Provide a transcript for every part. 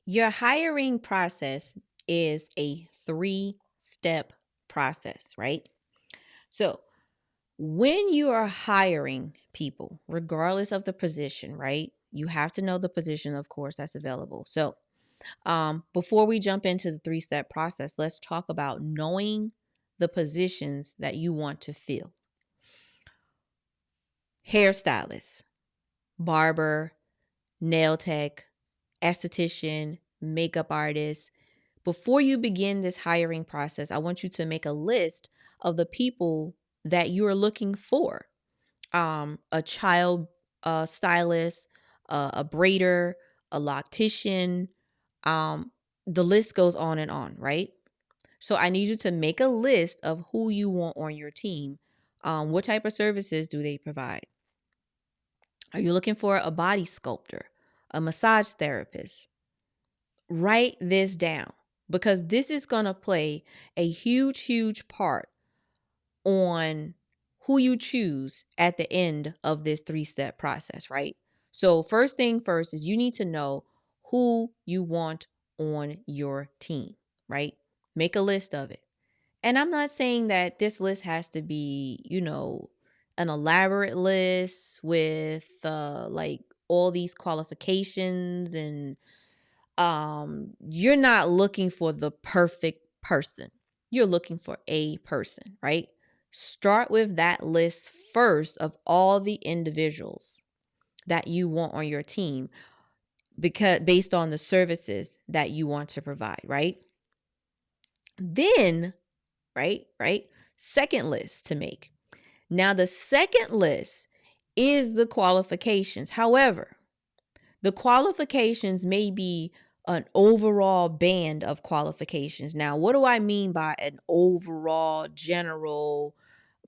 Your hiring process is a 3-step process, right? So, when you are hiring people, regardless of the position, right? You have to know the position, of course, that's available. So, before we jump into the 3-step process, let's talk about knowing the positions that you want to fill. Hairstylist, barber, nail tech, esthetician, makeup artist. Before you begin this hiring process, I want you to make a list of the people that you are looking for. A child stylist, a braider, a loctician. The list goes on, right? So I need you to make a list of who you want on your team. What type of services do they provide? Are you looking for a body sculptor, a massage therapist? Write this down because this is going to play a huge part on who you choose at the end of this 3-step process, right? So, first thing first is you need to know who you want on your team, right? Make a list of it. And I'm not saying that this list has to be, an elaborate list with like all these qualifications and you're not looking for the perfect person. You're looking for a person, right? Start with that list first of all the individuals that you want on your team because based on the services that you want to provide, right? Then, right? Second list to make. Now the second list is the qualifications. However, the qualifications may be an overall band of qualifications. Now, what do I mean by an overall general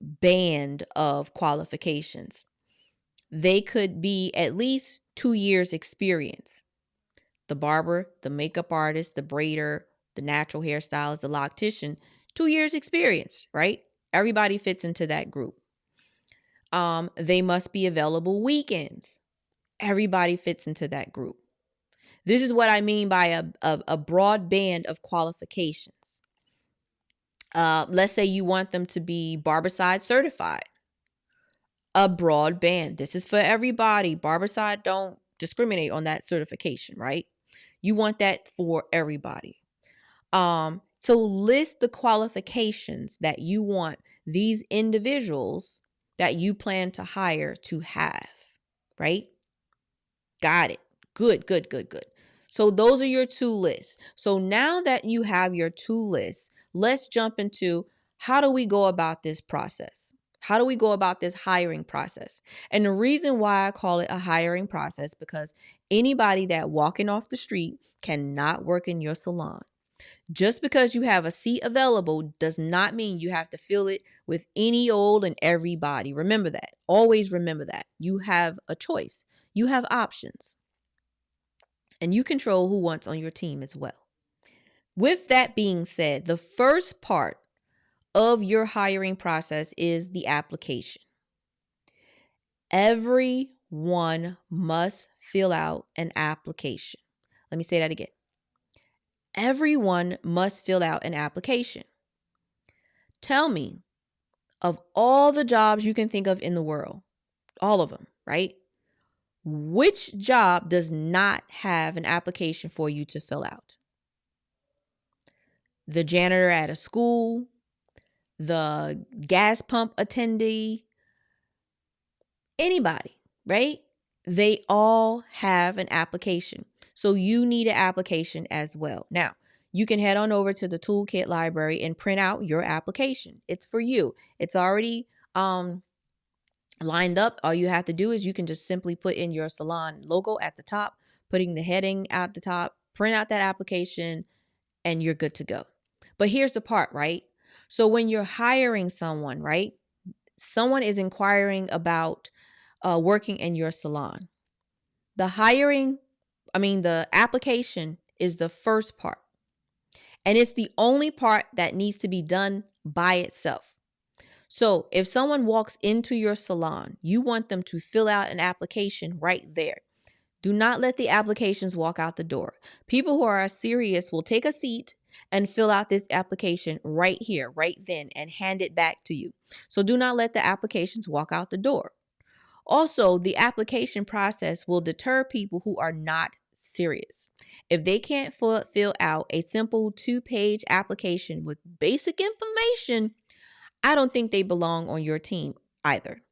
band of qualifications? They could be at least 2 years experience. The barber, the makeup artist, the braider, the natural hairstylist, the loctician, 2 years experience, right? Everybody fits into that group. They must be available weekends. Everybody fits into that group. This is what I mean by a broad band of qualifications. Let's say you want them to be Barbicide certified. A broad band. This is for everybody. Barbicide don't discriminate on that certification, right? You want that for everybody. So list the qualifications that you want these individuals that you plan to hire to have, right? Got it. Good. So those are your 2 lists. So now that you have your 2 lists, let's jump into how do we go about this process? How do we go about this hiring process? And the reason why I call it a hiring process because anybody that walking off the street cannot work in your salon. Just because you have a seat available does not mean you have to fill it with any old and everybody. Remember that. Always remember that. You have a choice. You have options. And you control who wants on your team as well. With that being said, the first part of your hiring process is the application. Everyone must fill out an application. Let me say that again. Everyone must fill out an application. Tell me, of all the jobs you can think of in the world, all of them, right? Which job does not have an application for you to fill out? The janitor at a school, the gas pump attendee, anybody, right? They all have an application. So you need an application as well. Now, you can head on over to the Toolkit library and print out your application. It's for you. It's already lined up. All you have to do is you can just simply put in your salon logo at the top, putting the heading at the top, print out that application, and you're good to go. But here's the part, right? So when you're hiring someone, right? Someone is inquiring about working in your salon. The application is the first part. And it's the only part that needs to be done by itself. So if someone walks into your salon, you want them to fill out an application right there. Do not let the applications walk out the door. People who are serious will take a seat and fill out this application right here, right then, and hand it back to you. So do not let the applications walk out the door. Also, the application process will deter people who are not serious. If they can't fill out a simple 2-page application with basic information, I don't think they belong on your team either.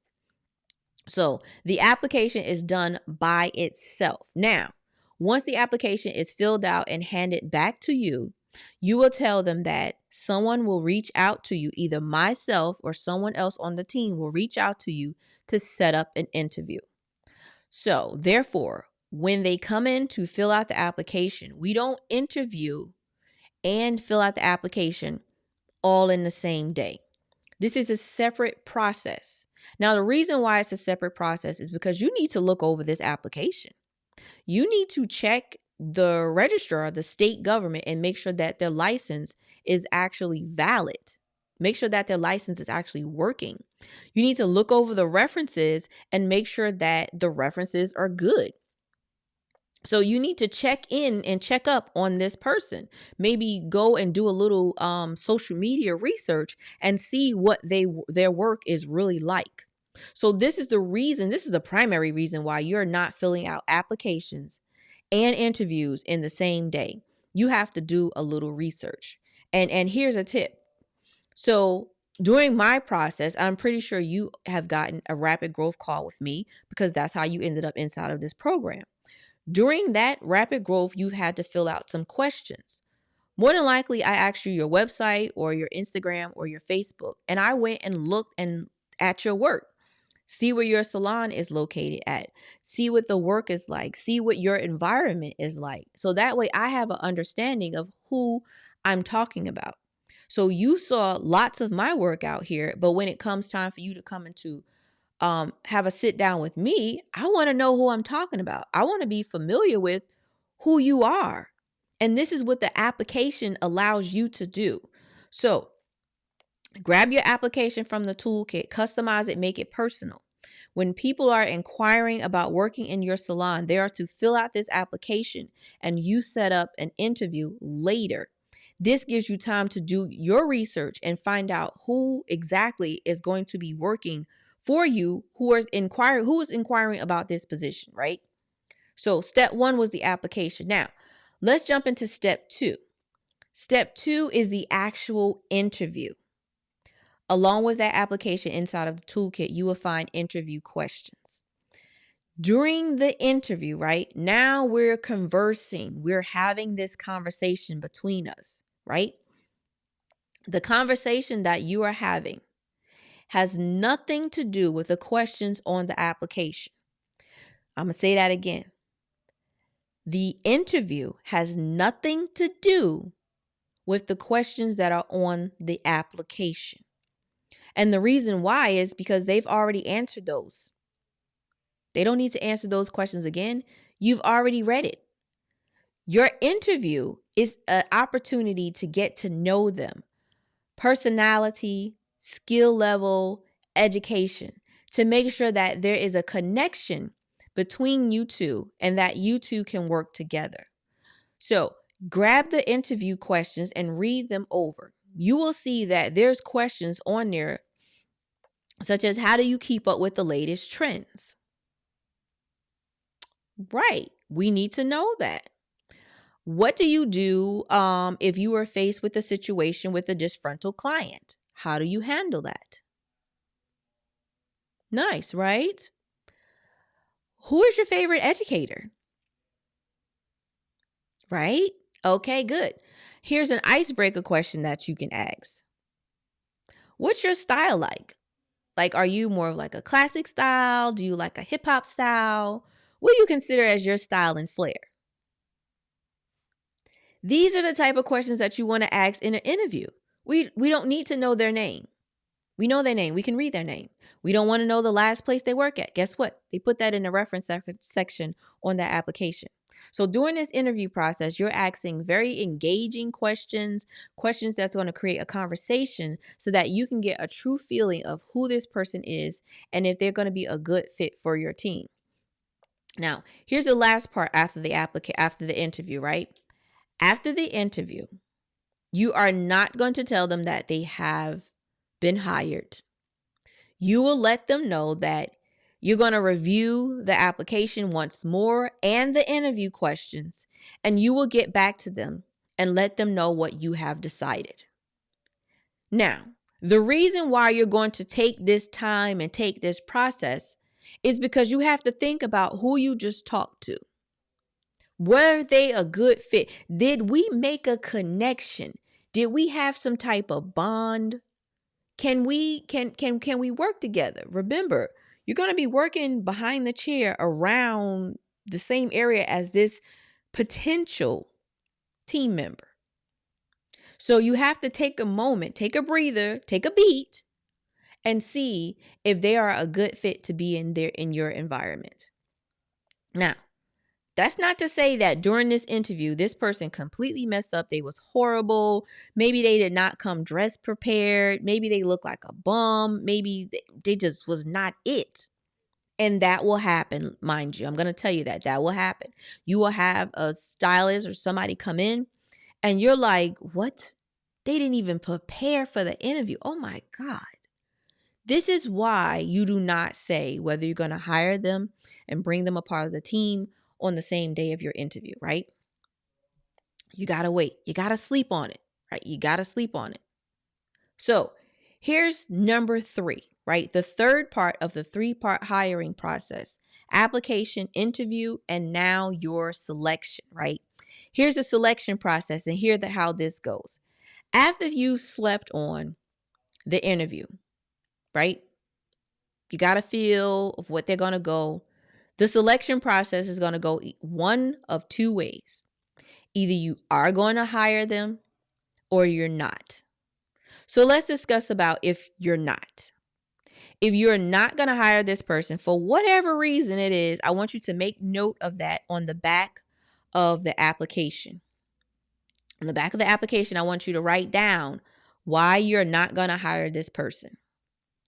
So the application is done by itself. Now, once the application is filled out and handed back to you, you will tell them that someone will reach out to you, either myself or someone else on the team will reach out to you to set up an interview. So, therefore, when they come in to fill out the application, we don't interview and fill out the application all in the same day. This is a separate process. Now, the reason why it's a separate process is because you need to look over this application. You need to check the registrar, the state government, and make sure that their license is actually valid. Make sure that their license is actually working. You need to look over the references and make sure that the references are good. So you need to check in and check up on this person. Maybe go and do a little social media research and see what their work is really like. So this is the primary reason why you're not filling out applications and interviews in the same day. You have to do a little research. And here's a tip. So during my process, I'm pretty sure you have gotten a rapid growth call with me because that's how you ended up inside of this program. During that rapid growth, you've had to fill out some questions. More than likely, I asked you your website or your Instagram or your Facebook, and I went and looked at your work. See where your salon is located at. See what the work is like. See what your environment is like. So that way I have an understanding of who I'm talking about. So you saw lots of my work out here, but when it comes time for you to come into have a sit down with me, I want to know who I'm talking about. I want to be familiar with who you are. And this is what the application allows you to do. So grab your application from the toolkit, customize it, make it personal. When people are inquiring about working in your salon, they are to fill out this application and you set up an interview later. This gives you time to do your research and find out who exactly is going to be working for you, who is inquiring about this position, right? So step 1 was the application. Now, let's jump into step 2. Step 2 is the actual interview. Along with that application inside of the toolkit, you will find interview questions. During the interview, right, now we're conversing. We're having this conversation between us, right? The conversation that you are having has nothing to do with the questions on the application. I'm going to say that again. The interview has nothing to do with the questions that are on the application. And the reason why is because they've already answered those. They don't need to answer those questions again. You've already read it. Your interview is an opportunity to get to know them. Personality, skill level, education, to make sure that there is a connection between you two and that you two can work together. So grab the interview questions and read them over. You will see that there's questions on there such as, how do you keep up with the latest trends? Right. We need to know that. What do you do if you are faced with a situation with a disgruntled client? How do you handle that? Nice, right? Who is your favorite educator? Right? Okay, good. Here's an icebreaker question that you can ask. What's your style like? Like, are you more of like a classic style? Do you like a hip hop style? What do you consider as your style and flair? These are the type of questions that you want to ask in an interview. We don't need to know their name. We know their name. We can read their name. We don't want to know the last place they work at. Guess what? They put that in the reference section on that application. So during this interview process, you're asking very engaging questions that's going to create a conversation so that you can get a true feeling of who this person is and if they're going to be a good fit for your team. Now, here's the last part after the interview, right? After the interview, you are not going to tell them that they have been hired. You will let them know that you're going to review the application once more and the interview questions, and you will get back to them and let them know what you have decided. Now, the reason why you're going to take this time and take this process is because you have to think about who you just talked to. Were they a good fit? Did we make a connection? Did we have some type of bond? Can we work together? Remember, you're going to be working behind the chair around the same area as this potential team member. So you have to take a moment, take a breather, take a beat, and see if they are a good fit to be in your environment. Now, that's not to say that during this interview, this person completely messed up. They was horrible. Maybe they did not come dressed prepared. Maybe they look like a bum. Maybe they just was not it. And that will happen, mind you. I'm going to tell you that will happen. You will have a stylist or somebody come in and you're like, what? They didn't even prepare for the interview. Oh my God. This is why you do not say whether you're going to hire them and bring them a part of the team on the same day of your interview, right? You got to wait. You got to sleep on it, right? You got to sleep on it. So here's number 3, right? The third part of the 3-part hiring process: application, interview, and now your selection, right? Here's the selection process, and here's how this goes. After you slept on the interview, right? You got a feel of what they're going to go. The selection process is going to go one of 2 ways. Either you are going to hire them or you're not. So let's discuss about if you're not. If you're not going to hire this person for whatever reason it is, I want you to make note of that on the back of the application. On the back of the application, I want you to write down why you're not going to hire this person.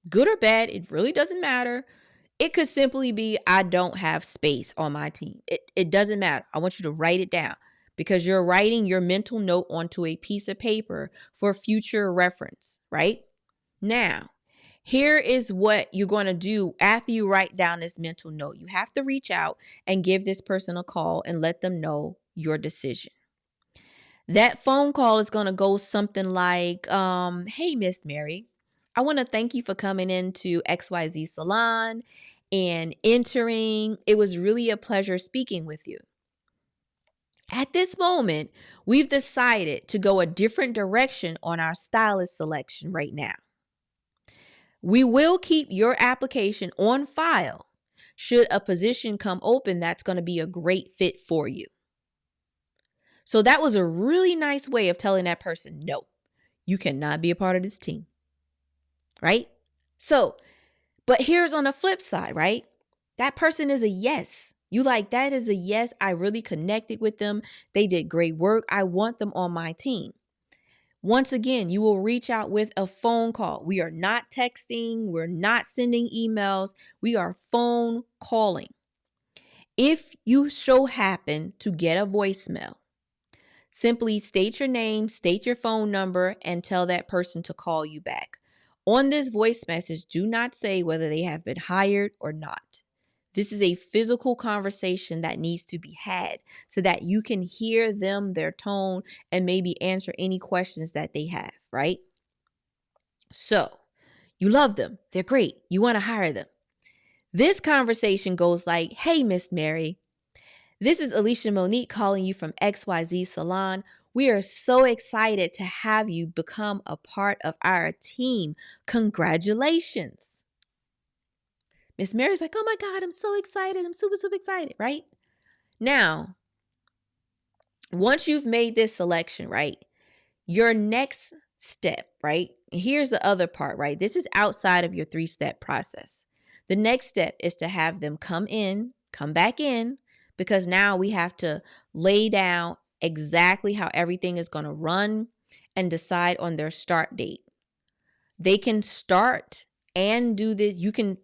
Good or bad, it really doesn't matter. It could simply be, I don't have space on my team. It doesn't matter. I want you to write it down because you're writing your mental note onto a piece of paper for future reference, right? Now, here is what you're going to do after you write down this mental note. You have to reach out and give this person a call and let them know your decision. That phone call is going to go something like, hey, Miss Mary, I want to thank you for coming into XYZ Salon and entering. It was really a pleasure speaking with you. At this moment, we've decided to go a different direction on our stylist selection right now. We will keep your application on file should a position come open that's going to be a great fit for you. So that was a really nice way of telling that person, no, you cannot be a part of this team. Right? So, but here's on the flip side, right? That person is a yes. You like, that is a yes. I really connected with them. They did great work. I want them on my team. Once again, you will reach out with a phone call. We are not texting. We're not sending emails. We are phone calling. If you so happen to get a voicemail, simply state your name, state your phone number, and tell that person to call you back. On this voice message, do not say whether they have been hired or not. This is a physical conversation that needs to be had so that you can hear them, their tone, and maybe answer any questions that they have, right? So, you love them. They're great. You want to hire them. This conversation goes like, hey, Miss Mary, this is ElishaMonique calling you from XYZ Salon. We are so excited to have you become a part of our team. Congratulations. Miss Mary's like, oh my God, I'm so excited. I'm super, super excited, right? Now, once you've made this selection, right, your next step, right? Here's the other part, right? This is outside of your 3-step process. The next step is to have them come back in, because now we have to lay down exactly how everything is going to run and decide on their start date. They can start and do this.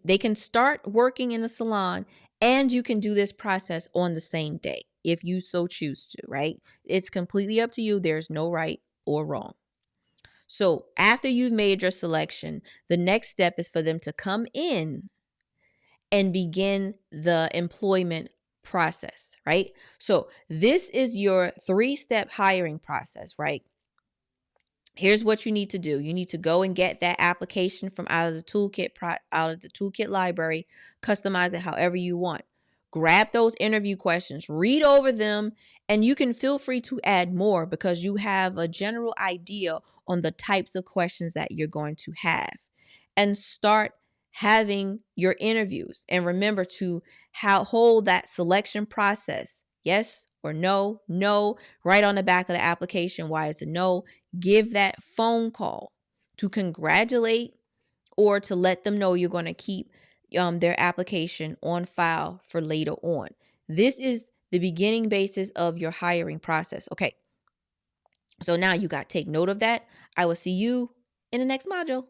They can start working in the salon And you can do this process on the same day if you so choose to, right? It's completely up to you. There's no right or wrong. So after you've made your selection, the next step is for them to come in and begin the employment process, right? So this is your 3-step hiring process, right? Here's what you need to do. You need to go and get that application from out of the toolkit library, customize it however you want. Grab those interview questions, read over them, and you can feel free to add more because you have a general idea on the types of questions that you're going to have. And start having your interviews. And remember to hold that selection process. Yes or no, no, right on the back of the application why it's a no. Give that phone call to congratulate or to let them know you're going to keep their application on file for later on. This is the beginning basis of your hiring process. Okay, so now you got to take note of that. I will see you in the next module.